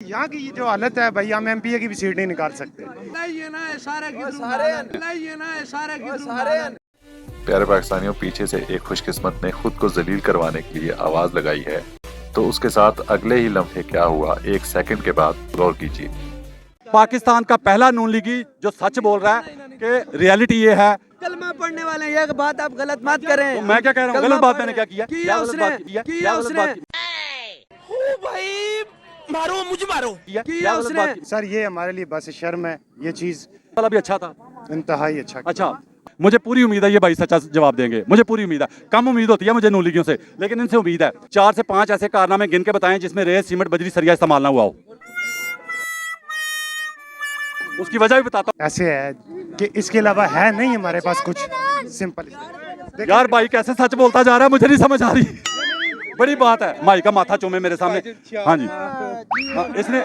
यहाँ की जो हालत है भाई, हम एमपीए की भी सीट नहीं निकाल सकते। प्यारे पाकिस्तानियों, पीछे से एक खुशकिस्मत ने खुद को जलील करवाने के लिए आवाज लगाई है, तो उसके साथ अगले ही लम्हे क्या हुआ, एक सेकंड के बाद गौर कीजिए। पाकिस्तान का पहला नून लीगी जो सच बोल रहा है कि रियलिटी ये है। कलमा पढ़ने वाले हैं, ये बात आप गलत मत करें। तो मैं क्या कह रहा हूँ, गलत बात मैंने क्या किया? किया उसने, किया उसने। भाई मारो, मुझे मारो। किया उसने। सर ये हमारे लिए बस शर्म है, ये चीज वाला भी अच्छा था। इंतहाई अच्छा। अच्छा, मुझे पूरी उम्मीद है ये भाई सच्चा जवाब देंगे, मुझे पूरी उम्मीद है। कम उम्मीद होती है मुझे नून लीगियों से, लेकिन इनसे उम्मीद है। 4 से 5 ऐसे कारनामे गिन के बताएं जिसमें रेत, सीमेंट, बजरी, सरिया इस्तेमाल ना हुआ हो। उसकी वजह भी बताता हूँ। ऐसे है कि इसके अलावा है नहीं हमारे पास कुछ। सिंपल यार भाई कैसे सच बोलता जा रहा है, मुझे नहीं समझ आ रही। बड़ी बात है, माई का माथा चूमे मेरे सामने। हाँ जी, हाँ, इसने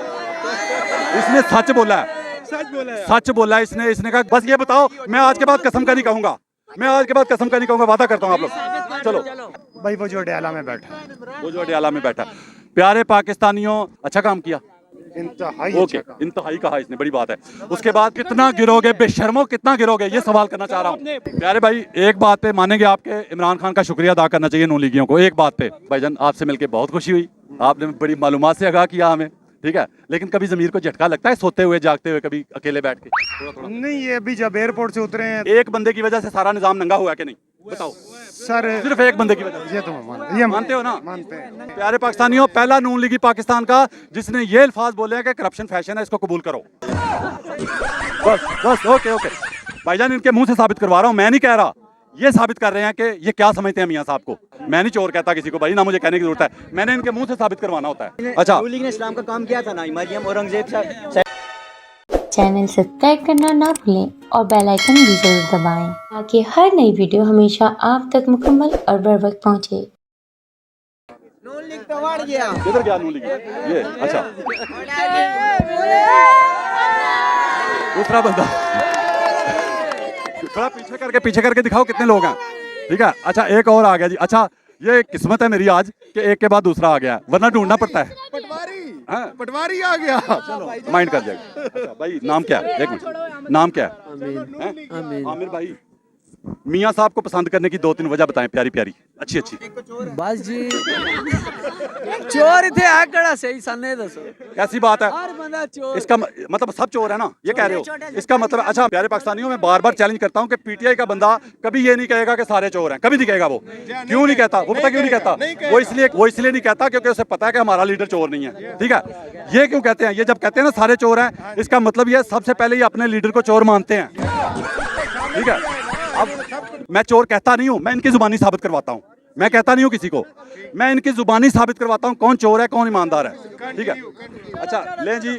सच बोला है, सच बोला है इसने कहा बस ये बताओ, मैं आज के बाद कसम का नहीं कहूंगा, मैं आज के बाद कसम का नहीं कहूंगा, वादा करता हूँ आप लोग। चलो भाई, वो जो अडयाला में बैठा है, वो जो अडयाला में बैठा। प्यारे पाकिस्तानियों, अच्छा काम किया, इंतहाई ओके, अच्छा काम। इंतहाई कहा इसने, बड़ी बात है। उसके बाद कितना गिरोगे बेशर्मो, कितना गिरोगे, ये सवाल करना चाह रहा हूँ। प्यारे भाई, एक बात पे मानेंगे आपके, इमरान खान का शुक्रिया अदा करना चाहिए नून लीगियों को। एक बात पे भाईजान, आपसे मिलके बहुत खुशी हुई, आपने बड़ी मालूमात से आगाह किया हमें, ठीक है। लेकिन कभी जमीर को झटका लगता है सोते हुए जागते हुए, कभी अकेले बैठ के? थोड़ा नहीं, ये अभी जब एयरपोर्ट से उतरे हैं, एक बंदे की वजह से सारा निजाम नंगा हुआ है कि नहीं, बताओ? सर सिर्फ एक बंदे की वजह से। ये तो मैं मानता, ये मानते हो ना? मानते हैं। प्यारे पाकिस्तानियों, पहला नून लीगी पाकिस्तान का जिसने ये अल्फाज बोले हैं कि करप्शन फैशन है, इसको कबूल करो। बस ओके भाईजान, इनके मुंह से साबित करवा रहा हूँ, मैं नहीं कह रहा। ये साबित कर रहे हैं कि ये क्या समझते हैं मियां साहब को। मैं नहीं चोर कहता किसी को भाई, ना मुझे कहने की जरूरत है, मैंने इनके मुंह से साबित करवाना होता है। अच्छा, नून लीग ने इस्लाम का काम किया था ना, मरियम औरंगजेब साहब। चैनल सब्सक्राइब करना ना भूलें और बेल आइकन भी जरूर दबाएं ताकि हर नई वीडियो हमेशा आप तक मुकम्मल और बर वक्त पहुंचे। नून लीग तो बढ़ गया। किधर गया नून लीगी? ये अच्छा, दूसरा बंदा थोड़ा पीछे करके दिखाओ कितने लोग हैं, ठीक है। अच्छा, एक और आ गया जी। अच्छा, ये किस्मत है मेरी आज कि एक के बाद दूसरा आ गया, वरना ढूंढना पड़ता है। पटवारी आ गया, चलो माइंड कर जाएगा। अच्छा भाई, नाम क्या है? एक मिनट, नाम क्या है? आमिर भाई, मियां साहब को पसंद करने की 2-3 वजह बताएं, प्यारी प्यारी, अच्छी अच्छी। बस जी, चोर थे आकड़ा सही सने दसो। कैसी बात है? हर बंदा चोर। इसका मतलब सब चोर है ना, ये कह रहे हो? इसका मतलब, अच्छा प्यारे पाकिस्तानियों, मैं बार बार चैलेंज करता हूँ कि पीटीआई का बंदा कभी ये नहीं कहेगा कि सारे चोर हैं, कभी नहीं कहेगा। वो क्यों नहीं कहता? वो पता क्यों नहीं कहता? वो इसलिए नहीं कहता क्योंकि उसे पता है कि हमारा लीडर चोर नहीं है, ठीक है। ये क्यों कहते हैं? ये जब कहते हैं ना सारे चोर हैं, इसका मतलब ये सबसे पहले ये अपने लीडर को चोर मानते हैं, ठीक है। अब मैं चोर कहता नहीं हूँ, मैं इनकी जुबानी साबित करवाता हूँ। मैं कहता नहीं हूँ किसी को, मैं इनकी जुबानी साबित करवाता हूँ कौन चोर है कौन ईमानदार है, ठीक है। अच्छा ले जी,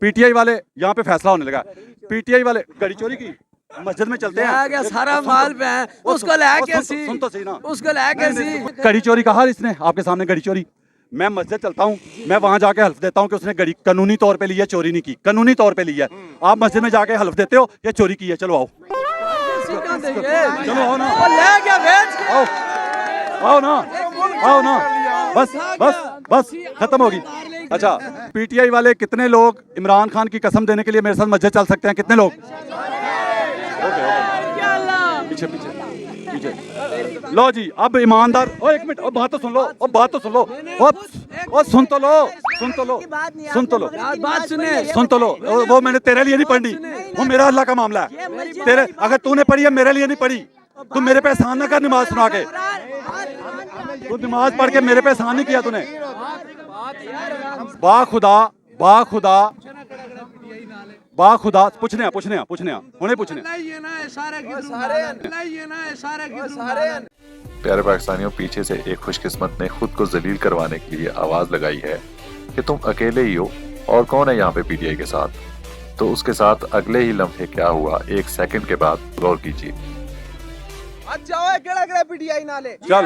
पीटीआई वाले यहाँ पे फैसला होने लगा। पीटीआई वाले गड़ी चोरी की मस्जिद में चलते हैं, सारा माल पे है, उसको लेके सी, सुन तो सही ना, उसको लेके सी। गड़ी चोरी कहा इसने आपके सामने, गड़ी चोरी। मैं मस्जिद चलता हूँ, मैं वहां जाके हल्फ देता हूँ कि उसने गड़ी कानूनी तौर पे ली है, चोरी नहीं की, कानूनी तौर पे ली है। आप मस्जिद में जाके हल्फ देते हो ये चोरी की है, चलो आओ, चलो आओ ना, ले गया बेच के। आओ ना, बस खत्म होगी। अच्छा, पीटीआई वाले कितने लोग इमरान खान की कसम देने के लिए मेरे साथ मस्जिद चल सकते हैं? कितने लोग? पीछे लो जी। अब ईमानदार, ओ एक मिनट, बात तो सुन लो, बात तो सुन लो, सुन तो लो, सुन तो लो। वो मैंने तेरे लिए नहीं पढ़ी, वो मेरा अल्लाह का मामला है। तेरे अगर तूने पढ़ी है, मेरे लिए नहीं पढ़ी। तू मेरे पे एहसान ना कर नमाज सुना के, तू नमाज पढ़ के मेरे पे एहसान नहीं किया तूने। बाखुदा पूछने हुणे पूछने। प्यारे पाकिस्तानियों, पीछे से एक खुशकिस्मत ने खुद को जलील करवाने के लिए आवाज लगाई है कि तुम अकेले ही हो और कौन है यहाँ पे पीटीआई के साथ, तो उसके साथ अगले ही लम्हे क्या हुआ, एक सेकंड के बाद गौर कीजिए। पीटीआई नाले चल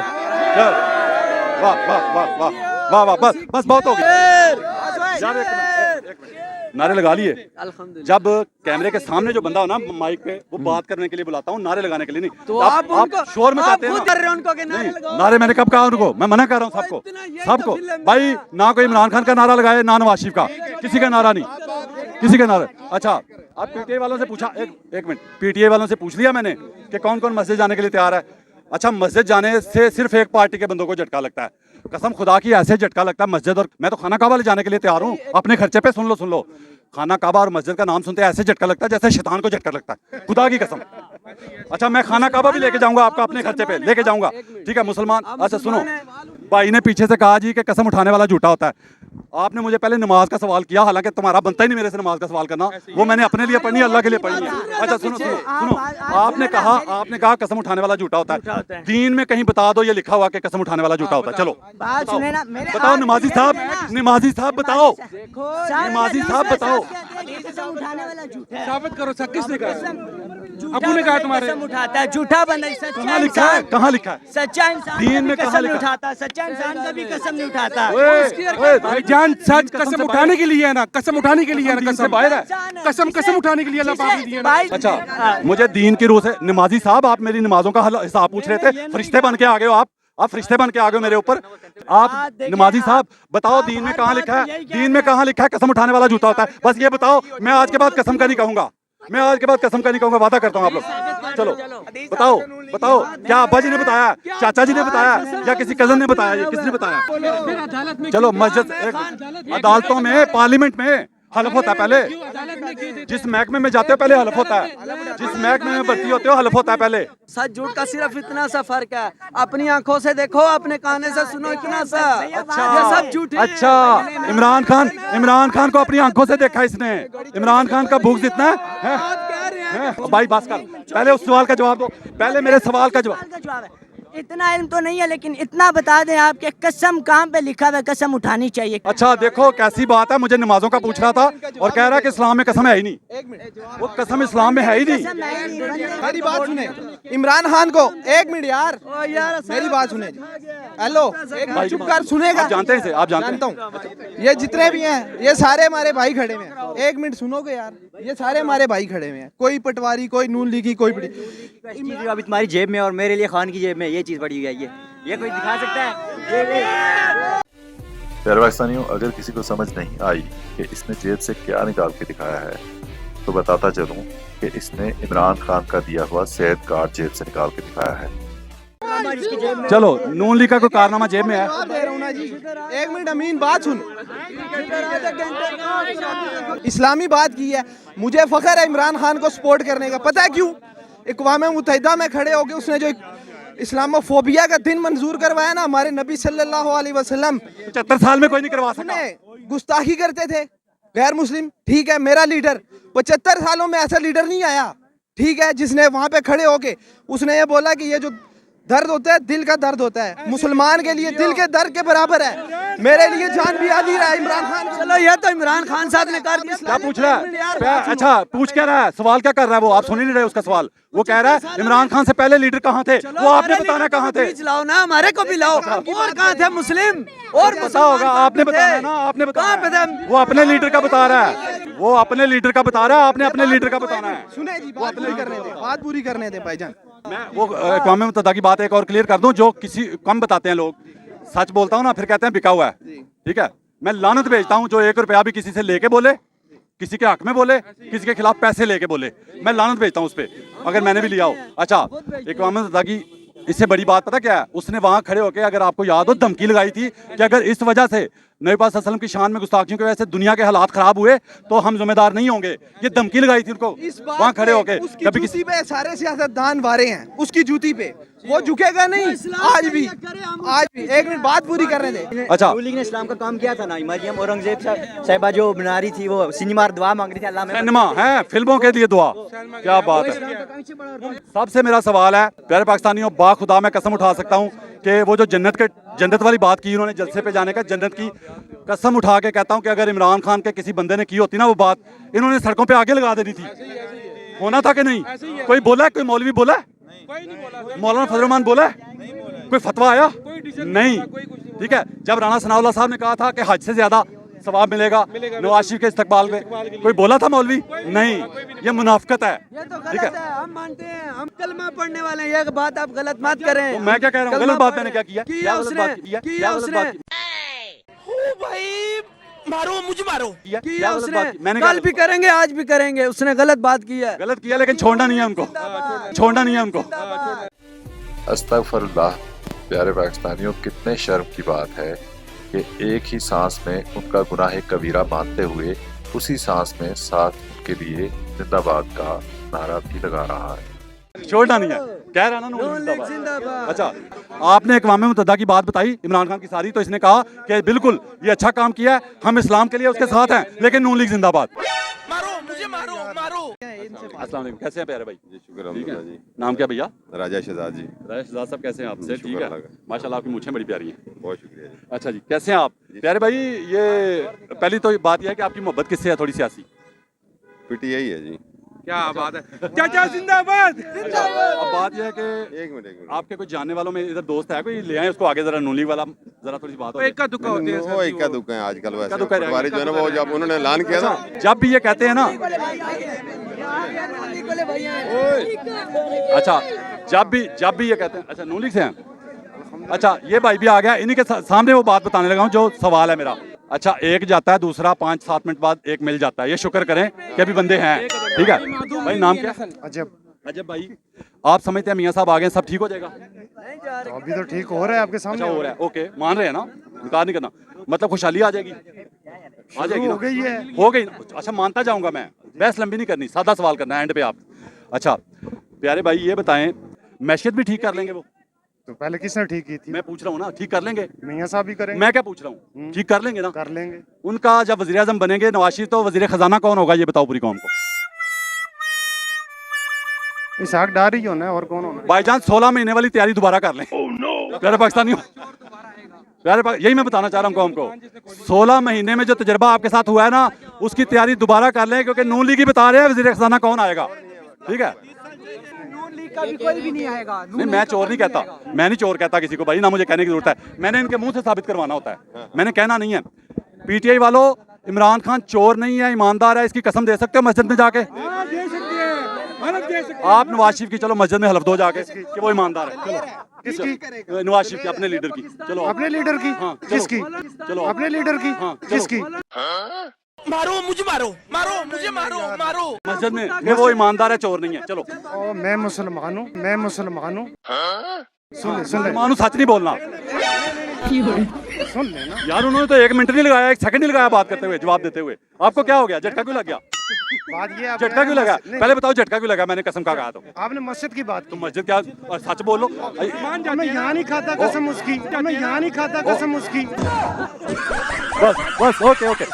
वाह, बस बहुत हो गया, यार एक मिनट, नारे लगा लिए। अल्हम्दुलिल्लाह। जब कैमरे के सामने जो बंदा हो ना माइक पे, वो बात करने के लिए बुलाता हूँ, नारे लगाने के लिए नहीं। तो आप उनको शोर में आप कहते हैं खुद ना। कर रहे हो उनको कि नारे नहीं, लगाओ। नारे मैंने कब कहा उनको? मैं मना कर रहा हूँ सबको, इतना यही सबको। तो फिल्म है। भाई ना कोई इमरान खान का नारा लगाए, ना नवाज शरीफ का, किसी का नारा नहीं, किसी का नारा। अच्छा, आप पीटीआई वालों से पूछा, एक मिनट, पीटीआई वालों से पूछ लिया मैंने कि कौन कौन मस्जिद जाने के लिए तैयार है। अच्छा, मस्जिद जाने से सिर्फ एक पार्टी के बंदों को झटका लगता है, कसम खुदा की ऐसे झटका लगता है मस्जिद। और मैं तो खाना काबा ले जाने के लिए तैयार हूँ, अपने खर्चे पे। सुन लो, खाना काबा और मस्जिद का नाम सुनते ऐसे झटका लगता है जैसे शैतान को झटका लगता है, खुदा की कसम। अच्छा, मैं खाना काबा भी लेके जाऊंगा, आपका अपने खर्चे पे लेके जाऊंगा, ठीक है मुसलमान। अच्छा सुनो, भाई ने पीछे से कहा जी कि कसम उठाने वाला झूठा होता है। आपने मुझे पहले नमाज का सवाल किया, हालांकि तुम्हारा बनता ही नहीं मेरे से नमाज का सवाल करना, वो मैंने अपने लिए पढ़नी है, अल्लाह के लिए पढ़नी है। अच्छा सुनो, आपने कहा कसम उठाने वाला झूठा होता है। दीन में कहीं बता दो ये लिखा हुआ कि कसम उठाने वाला झूठा होता है। चलो बात सुने ना, मेरे बताओ नमाजी साहब, नमाजी साहब बताओ, नमाजी साहब बताओ। कसम उठाने वाला झूठा है। साबित करो सर, किसने कहा? अबू ने कहा तुम्हारे कसम उठाता है, झूठा बंदा। कहाँ लिखा है? कहाँ लिखा है? सच्चा इंसान दीन में कभी कहाँ कसम नहीं लिखा? उठाता, सच्चा इंसान कभी कसम नहीं उठाता। भाईजान सच कसम उठाने के लिए है ना, कसम उठाने के लिए है ना, दीन से कसम बाहर है। कसम उठाने के लिए अल्लाह पाक ने दी है ना। अच्छा, मुझे दीन की रूह से, नमाजी साहब आप मेरी नमाजों का हिसाब पूछ रहे थे, फरिश्ते बन के आ गए हो आप फरिश्ते बन के आ गए मेरे ऊपर। आप नमाजी साहब बताओ दीन में कहाँ लिखा है? दीन में कहाँ लिखा है कसम उठाने वाला झूठा होता है? बस ये बताओ, मैं आज के बाद कसम का नहीं कहूंगा, मैं आज के बाद कसम का नहीं कहूंगा, वादा करता हूँ आप लोग। चलो बताओ, क्या अब्बा जी ने बताया, चाचा जी ने बताया, या किसी कजन ने बताया, ये किसने बताया? चलो मस्जिद, अदालतों में, पार्लियामेंट में हलफ होता है पहले, जिस महकमे में जाते हो पहले हलफ होता है, जिस महकमे में भर्ती होते हो हलफ होता है पहले। सच झूठ का सिर्फ इतना सा फर्क है, अपनी आंखों से देखो, अपने काने से सुनो, इतना सा। ये सब झूठ है। अच्छा, इमरान खान को अपनी आंखों से देखा इसने, इमरान खान का भूख जितना है? भाई बस कर, पहले उस सवाल का जवाब दो, पहले मेरे सवाल का जवाब। इतना इल्म तो नहीं है, लेकिन इतना बता दें आप कि कसम कहाँ पे लिखा हुआ है, कसम उठानी चाहिए। अच्छा देखो कैसी बात है, मुझे नमाजों का पूछ रहा था और कह रहा है कि इस्लाम में कसम है ही नहीं। वो कसम इस्लाम में है ही नहीं। मेरी बात सुने, इमरान खान को, एक मिनट यार, मेरी बात सुने। हेलो, एक मिनट चुप कर, सुनेगा? आप जानते हैं इसे? आप जानते जानता हूँ। ये जितने भी हैं, ये सारे हमारे भाई खड़े हुए हैं। एक मिनट सुनोगे यार, ये सारे हमारे भाई खड़े हुए हैं, कोई पटवारी, कोई नून लीगी, कोई अभी तुम्हारी जेब में और मेरे लिए खान की जेब में ये चीज पड़ी हुई है, ये कोई दिखा सकता है? प्यारे पाकिस्तानियों, अगर किसी को समझ नहीं आई कि इसने जेब से क्या निकाल के दिखाया है, तो बताता चलूं कि इसने इमरान खान का दिया हुआ सेहत कार्ड जेब से निकाल के दिखाया है। चलो, नून लीग का कोई कारनामा जेब में है? एक मिनट अमीन, बात सुन। इस्लामी बात की है, मुझे फख्र है इमरान खान को सपोर्ट करने का। पता है क्यों? अक़वाम मुत्तहिदा में खड़े होकर उसने जो इस्लामोफोबिया का दिन मंजूर करवाया ना, हमारे नबी सल्लल्लाहु अलैहि वसल्लम 75 साल में कोई नहीं करवा सका। गुस्ताखी करते थे गैर मुस्लिम, ठीक है, मेरा लीडर 75 सालों में ऐसा लीडर नहीं आया, ठीक है, जिसने वहां पे खड़े होके उसने ये बोला कि ये जो दर्द होता है दिल का दर्द होता है, मुसलमान के लिए दिल के दर्द के बराबर है, मेरे लिए जान भी आदी रहा है इमरान खान। चलो, ये तो इमरान खान साहब ने कर दिया। क्या पूछ रहा है? अच्छा पूछ क्या रहा है, सवाल क्या कर रहा है वो? आप सुन ही नहीं रहे उसका सवाल। वो कह रहा है इमरान खान से पहले लीडर कहाँ थे, वो आपने बताना कहाँ थे। लाओ ना, हमारे को भी लाओ। और कहाँ थे मुस्लिम? और पता होगा, आपने बताना ना, आपने बताना। वो अपने लीडर का बता रहा है, वो अपने लीडर का बता रहा है, आपने अपने लीडर का बताना है। सुने जी, बात पूरी करने दे, बात पूरी करने दे भाईजान। मैं वो अक़वाम मुत्तहिदा की बात एक और क्लियर कर दूं, जो किसी कम बताते हैं लोग, सच बोलता हूं ना फिर कहते हैं बिका हुआ है, ठीक है। मैं लानत भेजता हूं जो 1 रुपया भी किसी से लेके बोले, किसी के हक में बोले, किसी के खिलाफ पैसे लेके बोले, मैं लानत भेजता हूं उस पे, अगर मैंने भी लिया हो। अच्छा, अक़वाम मुत्तहिदा की इससे बड़ी बात पता क्या है? उसने वहां खड़े होकर, अगर आपको याद हो, धमकी लगाई थी कि अगर इस वजह से नबी पाक सल्लल्लाहु अलैहि वसल्लम की शान में गुस्ताखियों की वजह से दुनिया के हालात खराब हुए तो हम जिम्मेदार नहीं होंगे। ये धमकी लगाई थी उनको वहां खड़े होके। कभी किसी पे सारे सियासतदान वारे हैं, उसकी जूती पे वो झुकेगा नहीं, आज भी। एक मिनट बात पूरी करने दे। अच्छा, लीग ने इस्लाम का काम किया था ना, मरियम औरंगजेब साहिबा जो बना रही थी, वो सिनेमा दुआ मांग रही थी अल्लाह में, सिनेमा है, फिल्मों के लिए दुआ, क्या बात है। सबसे मेरा सवाल है प्यारे पाकिस्तानियों, बाखुदा मैं कसम उठा सकता हूँ कि वो जो जन्नत वाली बात की उन्होंने, जलसे पे जाने का, जन्नत की कसम उठा के कहता हूँ कि अगर इमरान खान के किसी बंदे ने की होती ना वो बात, इन्होंने सड़कों पे आगे लगा देनी थी। होना था कि नहीं? कोई बोला है? कोई मौलवी बोला है? मौलाना फजल रहमान बोला है? कोई फतवा आया? नहीं, ठीक है। जब राणा सनाउल्लाह साहब ने कहा था कि हज से ज्यादा सवाब मिलेगा नवाज शरीफ के इस्तकबाल में? कोई बोला था मौलवी? नहीं, ये मुनाफिकत है। ये तो ठीक है, गलत है, हम मानते हैं, हम कलमा पढ़ने वाले हैं, ये बात आप गलत मत करें। तो मैं क्या कह रहा हूँ? कलमा गलत बात पढ़- मैंने क्या किया? किया क्या गलत उसने, बात की? किया क्या गलत उसने, बात की? मारो मुझे मारो। किया किया गलत उसने, बात की? मैंने कल भी करेंगे, आज भी करेंगे, उसने गलत बात की है। गलत किया, लेकिन छोड़ना नहीं है उनको, छोड़ना नहीं है उनको। अस्तगफिरुल्लाह। प्यारे पाकिस्तानियों, कितने शर्म की बात है कि एक ही सांस में उनका गुनाह कबीरा मानते हुए उसी सांस में साथ उनके लिए जिंदाबाद का नारा भी लगा रहा है। छोड़ना नहीं है, कह रहा ना नून नून लीग जिंदाबाद। जिंदाबाद। अच्छा, आपने अक़वाम मुत्तहिदा की बात बताई इमरान खान की सारी, तो इसने कहा कि बिल्कुल ये अच्छा काम किया है, हम इस्लाम के लिए उसके साथ हैं, लेकिन नून लीग जिंदाबाद। मारो मुझे मारो मारो। अस्सलाम वालेकुम, कैसे हैं प्यारे भाई? जी शुक्र अल्हम्दुलिल्लाह जी। नाम क्या भैया? राजा शहजाद जी। राजेश शहजाद साहब, कैसे हैं आप? से ठीक है, अल्लाह का। माशाल्लाह आपकी मूंछें बड़ी प्यारी हैं। बहुत शुक्रिया जी। अच्छा जी, कैसे हैं आप प्यारे भाई? ये पहली तो बात यह है कि आपकी मोहब्बत किससे है, थोड़ी सियासी? पीटीआई है जी। क्या बात है, चाचा जिंदाबाद। अब बात यह है कि एक मिनट आपके कोई जानने वालों में इधर दोस्त है कोई, ले आए उसको आगे जरा, नून लीग वाला, जरा थोड़ी सी बात हो जाए। इक्का दुक्का होते हैं वो इक्का दुक्का है आजकल वैसे। दुक्का है, पटवारी जो है ना, वो जब उन्होंने ऐलान किया ना, जब भी ये कहते हैं ना, अच्छा जब भी ये कहते हैं, अच्छा नून लीग से हैं, अच्छा ये भाई भी आ गया, इन्हीं के सामने वो बात बताने लगा हूँ जो सवाल है मेरा। अच्छा, एक जाता है, दूसरा 5-7 मिनट बाद एक मिल जाता है, ये शुक्र करें कि अभी बंदे हैं। ठीक है भाई, नाम क्या? अजब। अजब भाई, आप समझते हैं मियाँ साहब आ गए, सब ठीक हो जाएगा? तो अभी तो ठीक हो रहा है आपके सामने। अच्छा हो रहा है, ओके, मान रहे हैं ना, इनकार नहीं करना, मतलब खुशहाली आ जाएगी, आ जाएगी ना? हो गई है। हो गई। अच्छा, मानता जाऊंगा मैं, बहस लंबी नहीं करनी, सादा सवाल करना है एंड पे आप। अच्छा प्यारे भाई, ये बताएं, मैशियत भी ठीक कर लेंगे वो? तो पहले किसने ठीक की थी? मैं पूछ रहा हूँ ना, ठीक कर लेंगे? मियाँ साहब भी करेंगे। मैं क्या पूछ रहा हूँ, ठीक कर लेंगे ना? कर लेंगे। उनका जब वज़ीर आज़म बनेंगे नवाज शरीफ, तो वज़ीर खजाना कौन होगा, ये बताओ पूरी कौम को? इसहाक डार ही होना है, और कौन होना है? भाईजान 16 महीने वाली तैयारी दोबारा कर लें। प्यारे पाकिस्तानियों, यही मैं बताना चाह रहा हूँ कौम को, 16 महीने में जो तजर्बा आपके साथ हुआ है ना, उसकी तैयारी दोबारा कर लें, क्योंकि नून लीग ही बता रहे हैं वज़ीर खजाना कौन आएगा। ठीक है, कोई भी नहीं आएगा। नहीं मैं चोर नहीं कहता, मैं नहीं चोर कहता किसी को भाई, ना मुझे कहने की जरूरत है, मैंने इनके मुंह से साबित करवाना होता है, मैंने कहना नहीं है। पीटीआई वालों, इमरान खान चोर नहीं है, ईमानदार है, इसकी कसम दे सकते हो मस्जिद में जाके? दे सकते हैं, हलफ दे सकते हैं। आप नवाज शरीफ की चलो मस्जिद में हलफ दो जाके कि वो ईमानदार है। चलो, किसकी? नवाज शरीफ की, अपने लीडर की। चलो अपने लीडर की? हाँ, चलो। किसकी? चलो अपने लीडर की? हाँ, चलो। किसकी? मारो मुझे मारो मारो मुझे मारो मारो। मस्जिद में कि वो ईमानदार है, चोर नहीं है। चलो, ओ, मैं मुसलमान हूँ, मैं मुसलमान हूँ। सुन ले मानू सच नहीं बोलना सुन ले ना। यार, उन्होंने तो 1 मिनट नहीं लगाया, 1 सेकंड नहीं लगाया बात करते हुए, जवाब देते हुए। आपको क्या हो गया, झटका क्यों लग गया? बात ये आप झटका क्यों लगा? पहले बताओ झटका क्यों लगा? मैंने कसम का कहा तो आपने मस्जिद की बात तो की। मस्जिद क्या, और सच बोलो। मैं यहाँ नहीं खाता कसम उसकी, मैं यहाँ नहीं खाता कसम उसकी। बस ओके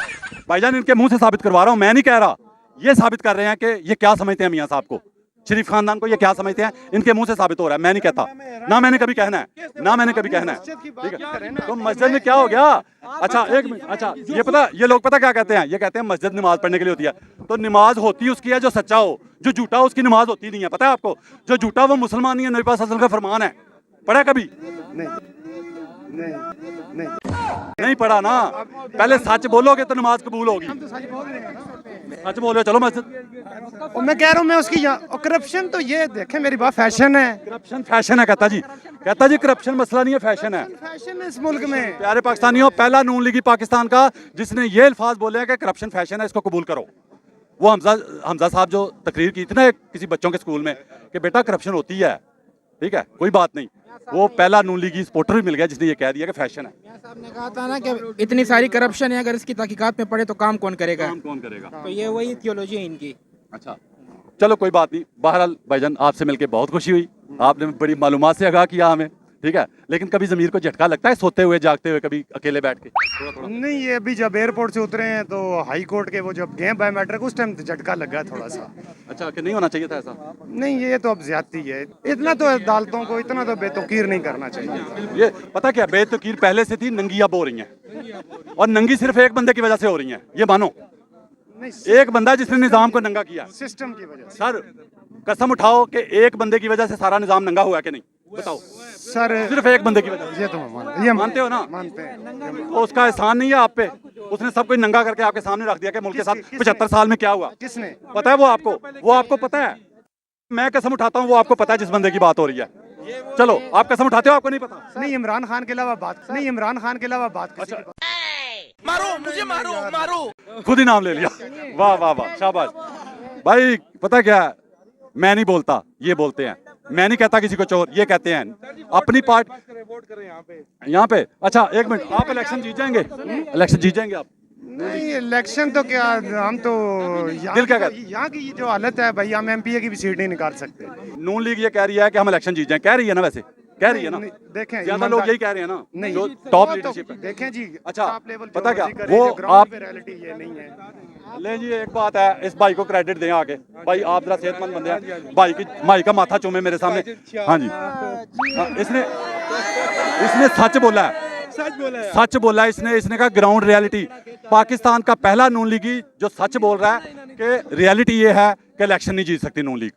भाईजान, इनके मुंह से साबित करवा रहा हूँ, मैं नहीं कह रहा, ये साबित कर रहे हैं कि ये क्या समझते हैं मियाँ साहब को, शरीफ खानदान को ये क्या समझते हैं, इनके मुंह से साबित हो रहा है, मैं नहीं कहता, ना मैंने कभी कहना है, ना मैंने कभी कहना है। ठीक है, तो मस्जिद में क्या हो गया? अच्छा एक मिनट, अच्छा ये लोग पता क्या कहते हैं? ये कहते हैं मस्जिद नमाज पढ़ने के लिए होती है, तो नमाज होती उसकी है जो सच्चा हो, जो झूठा हो उसकी नमाज होती नहीं है। पता है आपको, जो झूठा वो मुसलमान नहीं है, नबी पाक सल्लल्लाहु अलैहि वसल्लम का फरमान है, पढ़ा कभी? नहीं पढ़ा ना। पहले सच बोलोगे तो नमाज कबूल होगी। सच बोलो, चलो मस्जिद। और मैं कह रहा हूँ, मैं उसकी करप्शन तो ये देखें, मेरी बात फैशन है। करप्शन फैशन है कहता जी करप्शन मसला नहीं है, फैशन है। फैशन है इस मुल्क में। प्यारे पाकिस्तानियों, पहला नून लीगी पाकिस्तान का जिसने ये अल्फाज बोले हैं कि करप्शन फैशन है, इसको कबूल करो। वो हमजा साहब जो तकरीर की थी ना किसी बच्चों के स्कूल में कि बेटा करप्शन होती है, ठीक है, कोई बात नहीं, वो पहला नून लीगी सपोर्टर भी मिल गया जिसने ये कह दिया कि फैशन है। साहब ने कहा था ना कि इतनी सारी करप्शन है, अगर इसकी तहकीकात में पड़े तो काम कौन करेगा? काम कौन करेगा? तो ये वही थियोलॉजी है इनकी। अच्छा चलो कोई बात नहीं, बहरहाल भाईजान आपसे मिलके बहुत खुशी हुई, आपने बड़ी मालूमात से आगाह किया हमें, ठीक है, लेकिन कभी ज़मीर को झटका लगता है सोते हुए जागते हुए, कभी अकेले बैठ के? थोड़ा नहीं, ये अभी जब एयरपोर्ट से उतरे हैं तो हाई कोर्ट के वो जब गए बायोमेट्रिक, उस टाइम झटका लगा थोड़ा सा। अच्छा, कि नहीं होना चाहिए था ऐसा? नहीं, ये तो अब ज्यादती है, इतना तो अदालतों को इतना तो बेतौकीर नहीं करना चाहिए। ये पता क्या, बेतकीर पहले से थी, नंगी अब हो रही हैं, और नंगी सिर्फ एक बंदे की वजह से हो रही हैं, ये मानो, एक बंदा जिसने निजाम को नंगा किया, सिस्टम की वजह से। सर कसम उठाओ कि एक बंदे की वजह से सारा निजाम नंगा हुआ कि नहीं? बताओ सर सिर्फ एक बंदे की वजह से। ये तो मैं मानता ये मानते हो ना? मानते हैं। तो उसका एहसान नहीं है आप पे? उसने सब कुछ नंगा करके आपके सामने रख दिया कि मुल्क के साथ 75 साल में क्या हुआ। किसने? पता है वो आपको पता है? मैं कसम उठाता हूँ वो आपको पता है जिस बंदे की बात हो रही है। चलो आप कसम उठाते हो, आपको नहीं पता? नहीं, इमरान खान के अलावा बात नहीं, इमरान खान के अलावा बात किसी की बात- खुद ही नाम ले लिया। वाह वाह वाह, शाबाश भाई। पता क्या है, मैं नहीं बोलता, ये बोलते हैं। मैं नहीं कहता किसी को चोर, ये कहते हैं। अपनी पार्टी यहाँ पे। अच्छा एक मिनट, आप इलेक्शन जीत जाएंगे? इलेक्शन जीत जाएंगे आप? नहीं, इलेक्शन तो क्या, हम तो दिल क्या कहता? यहाँ की जो हालत है भाई, हम एमपीए की भी सीट नहीं निकाल सकते। नून लीग ये कह रही है कि हम इलेक्शन जीत जाएं, कह रही है ना? वैसे कह रही है ना? देखें ज्यादा लोग यही कह रहे हैं ना, नहीं, जो टॉप वो तो लीडरशिप है। देखें जी, अच्छा, टॉप लेवल पता जो क्या, मर्जी करे, वो जो ग्राउंड आप- पे रियलिटी ये नहीं है। ले जी, एक बात है, इस भाई को क्रेडिट दें आगे। भाई आप जरा सेहतमंद बंदे हैं, भाई का माथा चूमे मेरे सामने। हाँ जी, हाँ, इसने सच बोला है, सच बोला है इसने कहा ग्राउंड रियलिटी। पाकिस्तान का पहला नून लीगी जो सच बोल रहा है कि रियलिटी ये है कि इलेक्शन नहीं जीत सकती नून लीग।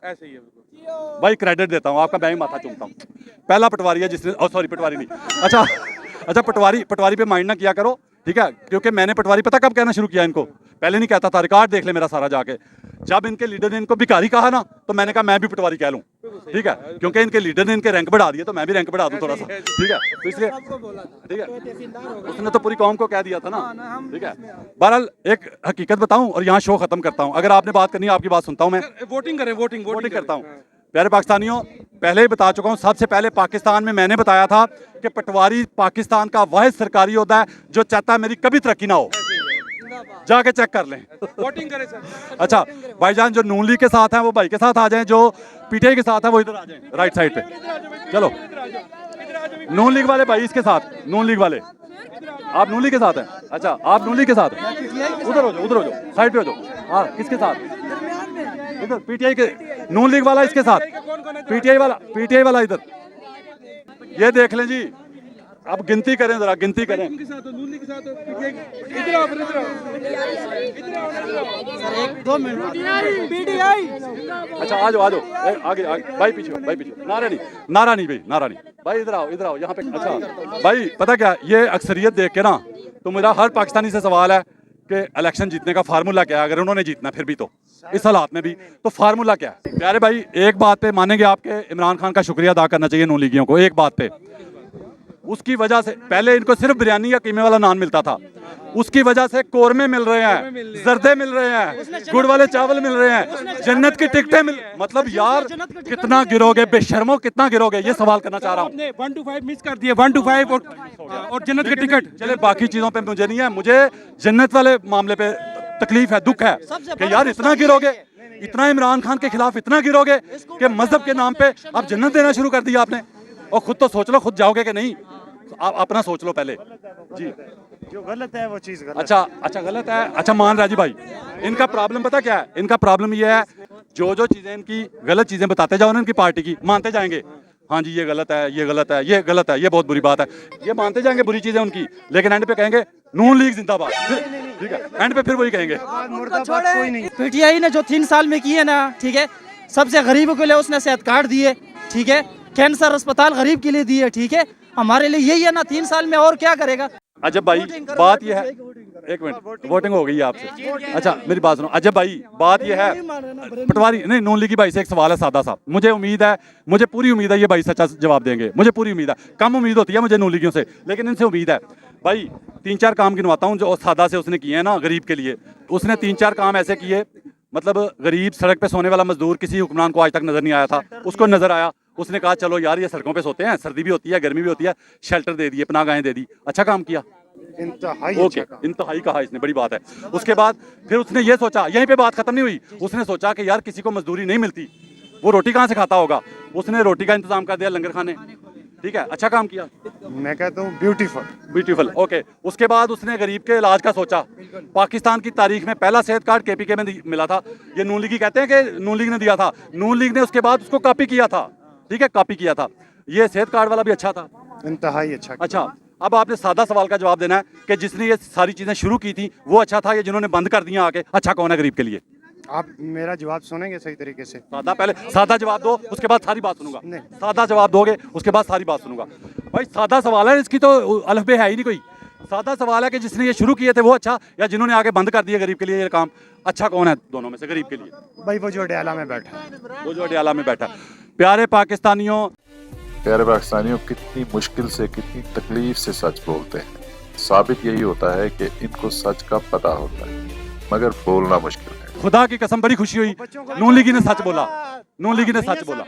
भाई क्रेडिट देता हूँ आपका, मैं भी माथा चूमता हूँ। पहला पटवारी है जिसने, सॉरी पटवारी नहीं, अच्छा पटवारी पे माइंड ना किया करो, ठीक है? क्योंकि मैंने पटवारी पता कब कहना शुरू किया इनको, पहले नहीं कहता था। रिकॉर्ड देख ले मेरा सारा जाके। जब इनके लीडर ने इनको भिखारी कहा ना, तो मैंने कहा मैं भी पटवारी कह लूँ, ठीक है? क्योंकि इनके लीडर ने इनके रैंक बढ़ा दिया, तो मैं भी रैंक बढ़ा दूँ थोड़ा सा, ठीक है? तो इसलिए ठीक है, उसने तो पूरी कौम को कह दिया था ना, ठीक है? बहरहाल एक हकीकत बताऊं और यहाँ शो खत्म करता हूँ। अगर आपने बात करनी है, आपकी बात सुनता हूँ मैं। वोटिंग करें, वोटिंग करता हूँ। प्यारे पाकिस्तानियों, पहले ही बता चुका हूँ, सबसे पहले पाकिस्तान में मैंने बताया था कि पटवारी पाकिस्तान का वाहिद सरकारी होता है जो चाहता है मेरी कभी तरक्की ना हो। जाके चेक कर लें। वोटिंग करें सर। अच्छा भाईजान, जो नून लीग के साथ हैं वो भाई के साथ आ जाएं, जो पीटीआई के साथ है वो इधर आ जाएं, राइट साइड पे। चलो, नून लीग वाले भाई इसके साथ, नून लीग वाले, आप नून लीग के साथ हैं? अच्छा, आप नून लीग के साथ हैं? उधर हो जाओ, साइड पे हो जाओ। हाँ, किसके साथ? इधर पीटीआई के, नून लीग वाला इसके साथ, पीटीआई वाला इधर। ये देख लें जी, अब गिनती करें, जरा गिनती करें। अच्छा आ जाओ आगे भाई, पीछे नारा नहीं भाई इधर आओ यहाँ पे। अच्छा भाई, पता क्या, ये अक्सरियत देख के ना, तो मेरा हर पाकिस्तानी से सवाल है कि इलेक्शन जीतने का फार्मूला क्या है? अगर उन्होंने जीतना फिर भी तो इस हालात में भी, तो फार्मूला क्या है? प्यारे भाई, एक बात पे मानेंगे आपके, इमरान खान का शुक्रिया अदा करना चाहिए नून लीगियों को। एक बात पे, उसकी वजह से पहले इनको सिर्फ बिरयानी या कीमे वाला नान मिलता था, उसकी वजह से कोरमे मिल रहे हैं, जर्दे मिल रहे हैं, गुड़ वाले चावल मिल रहे हैं, जन्नत की टिकटें मिल, मतलब यार कितना गिरोगे बेशर्मो, कितना गिरोगे? ये सवाल करना चाह रहा हूँ। 1 to 5 मिस कर दिए, 1 to 5 और जन्नत के टिकट। चले, बाकी चीजों पे मुझे नहीं है, मुझे जन्नत वाले मामले पे तकलीफ है, दुख है कि यार इतना गिरोगे, इतना इमरान खान के खिलाफ इतना गिरोगे कि मजहब के नाम पे आप जन्नत देना शुरू कर दिया आपने। और खुद तो सोच लो, खुद जाओगे कि नहीं? आप अपना सोच लो पहले जी। जो गलत है वो चीज गलत। अच्छा गलत है। अच्छा मान राजी भाई, इनका प्रॉब्लम पता क्या है? इनका प्रॉब्लम ये है, जो चीजें इनकी गलत चीजें बताते जाओ ना इनकी पार्टी की, मानते जाएंगे हाँ जी ये गलत है, ये गलत है, ये गलत है, ये बहुत बुरी बात है, ये मानते जाएंगे बुरी चीजें उनकी, लेकिन एंड पे कहेंगे नून लीग जिंदाबाद, ठीक है? एंड पे फिर वही कहेंगे। कोई नहीं। पीटीआई ने जो 3 साल में किए ना, ठीक है, सबसे गरीबों के लिए उसने सेहत कार्ड दिए, ठीक है, कैंसर अस्पताल गरीब के लिए दिए, ठीक है, हमारे लिए यही है ना 3 साल में, और क्या करेगा? अजब भाई बात यह है, एक मिनट, वोटिंग हो गई है आपसे। अच्छा मेरी बात सुनो अजब भाई, बात यह है, पटवारी नहीं, नून लीगी भाई से एक सवाल है सादा सा, मुझे उम्मीद है, मुझे पूरी उम्मीद है ये भाई सच्चा जवाब देंगे, मुझे पूरी उम्मीद है, कम उम्मीद होती है मुझे नून लीगियों से, लेकिन इनसे उम्मीद है। भाई 3-4 काम गिनवाता हूँ जो सादा से उसने किए हैं ना गरीब के लिए। उसने 3-4 काम ऐसे किए, मतलब गरीब सड़क पे सोने वाला मजदूर किसी हुक्मरान को आज तक नजर नहीं आया था, उसको नजर आया, उसने कहा चलो यार ये सड़कों पे सोते हैं, सर्दी भी होती है गर्मी भी होती है, शेल्टर दे दिए, पनाहगाहें दे दी, अच्छा काम किया, ओके, इंतहाई कहा इसने, बड़ी बात है। उसके बाद फिर उसने ये सोचा, यहीं पे बात खत्म नहीं हुई, उसने सोचा कि यार किसी को मजदूरी नहीं मिलती, वो रोटी कहाँ से खाता होगा, उसने रोटी का इंतजाम कर दिया, लंगर खाने, ठीक है, अच्छा काम किया, मैं कहता हूँ ब्यूटीफुल, ओके। उसके बाद उसने गरीब के इलाज का सोचा, पाकिस्तान की तारीख में पहला सेहत कार्ड केपीके में मिला था, ये नून लीगी कहते हैं कि नून लीग ने दिया था, नून लीग ने उसके बाद उसको कॉपी किया था, ठीक है, कॉपी किया था, ये सेहत कार्ड वाला भी अच्छा था, इंतहाई अच्छा। अब आपने सादा सवाल का जवाब देना है कि जिसने ये सारी चीजें शुरू की थी वो अच्छा था, या जिन्होंने बंद कर दिया आके, अच्छा कौन है गरीब के लिए? आप मेरा जवाब सुनेंगे सही तरीके से? सादा, पहले सादा जवाब दो, उसके बाद सारी बात सुनूंगा। नहीं। सादा जवाब दोगे, उसके बाद सारी बात सुनूंगा। भाई सादा सवाल है, इसकी तो अलफ बे है ही नहीं कोई। सादा सवाल है कि जिसने ये शुरू किए थे वो अच्छा, या जिन्होंने आगे बंद कर दिए गरीब के लिए ये काम, अच्छा कौन है दोनों में से गरीब के लिए? भाई वो जो अडयाला में बैठा है। वो जो अडयाला में बैठा। प्यारे पाकिस्तानियों, कितनी मुश्किल से, कितनी तकलीफ से सच बोलते हैं। साबित यही होता है कि इनको सच का पता होता है, मगर बोलना मुश्किल है। खुदा की कसम बड़ी खुशी हुई, नून लीगी ने सच बोला। नून लीगी ने सच बोला।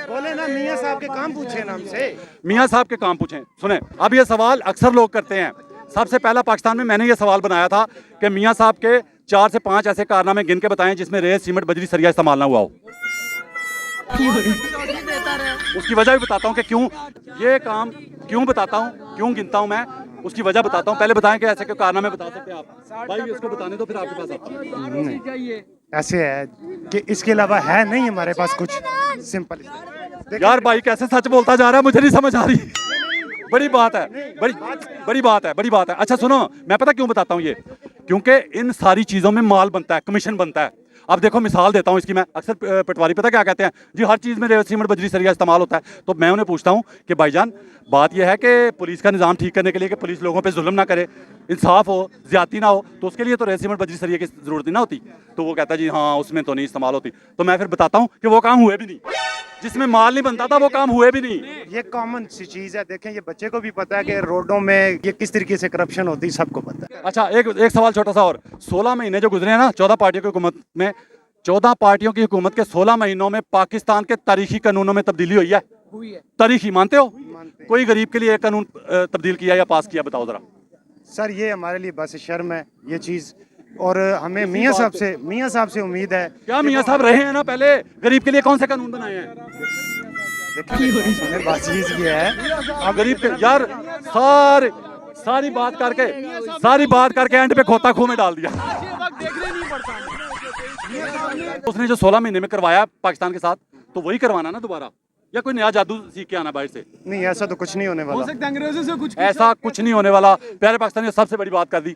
बोले ना मियां साहब के काम पूछे ना हमसे। मियां साहब के काम पूछें। सुने, अब ये सवाल अक्सर लोग करते हैं। सबसे पहला पाकिस्तान में मैंने ये सवाल बनाया था कि मियां साहब के 4 से 5 ऐसे कारनामे गिन के बताएं जिसमें रेत, सीमेंट, बजरी, सरिया इस्तेमाल ना हुआ हो। उसकी वजह भी बताता हूँ कि क्यों ये काम, क्यों बताता हूँ, क्यों गिनता हूँ मैं, उसकी वजह बताता हूँ। पहले बताएं कि ऐसे क्यों कारनामे बता सकते हैं आप? भाई इसको बताने दो, फिर आपके पास आता हूं। ऐसे है कि इसके अलावा है नहीं हमारे पास कुछ। सिंपल। यार भाई कैसे सच बोलता जा रहा है, मुझे नहीं समझ आ रही। बड़ी बात है, बड़ी बात है, बड़ी बात है। अच्छा सुनो, मैं पता क्यों बताता हूँ ये, क्योंकि इन सारी चीज़ों में माल बनता है, कमीशन बनता है। अब देखो मिसाल देता हूँ इसकी मैं। अक्सर पटवारी पता क्या कहते हैं जी, हर चीज़ में रेत, सीमेंट, बजरी, सरिया इस्तेमाल होता है। तो मैं उन्हें पूछता हूँ कि भाईजान बात यह है कि पुलिस का निज़ाम ठीक करने के लिए कि पुलिस लोगों पे जुल्म ना करे, इंसाफ हो, ज्यादती ना हो, तो उसके लिए तो रेत, सीमेंट, बजरी, सरिया की ज़रूरत नहीं ना होती। तो वो कहता है जी हाँ उसमें तो नहीं इस्तेमाल होती। तो मैं फिर बताता हूँ कि वो काम हुए भी नहीं, जिसमें माल नहीं बनता था वो काम हुए भी नहीं। ये कॉमन सी चीज है। देखें ये बच्चे को भी पता है कि रोडों में ये किस तरीके से करप्शन होती है, सबको पता है। अच्छा एक सवाल छोटा सा और। 16 महीने जो गुजरे हैं ना 14 पार्टियों की हुकूमत में, 14 पार्टियों की हुकूमत के 16 महीनों में पाकिस्तान के तारीखी कानूनों में तब्दीली हुई है? तारीखी मानते हो? कोई गरीब के लिए एक कानून तब्दील किया या पास किया, बताओ जरा। सर ये हमारे लिए बस शर्म है ये चीज, और हमें मियां साहब से उम्मीद है। क्या मियां साहब रहे हैं ना पहले, गरीब के लिए कौन से कानून बनाए हैं? देखिए बात चीज ये है, गरीब के यार सारी बात करके एंड पे खोता खूह में डाल दिया। उसने जो 16 महीने में करवाया पाकिस्तान के साथ, तो वही करवाना ना दोबारा, या कोई नया जादू सीख के आना बाहर से? नहीं ऐसा तो कुछ नहीं होने वाला। ऐसा कुछ नहीं होने वाला। प्यारे पाकिस्तानी सबसे बड़ी बात कर दी,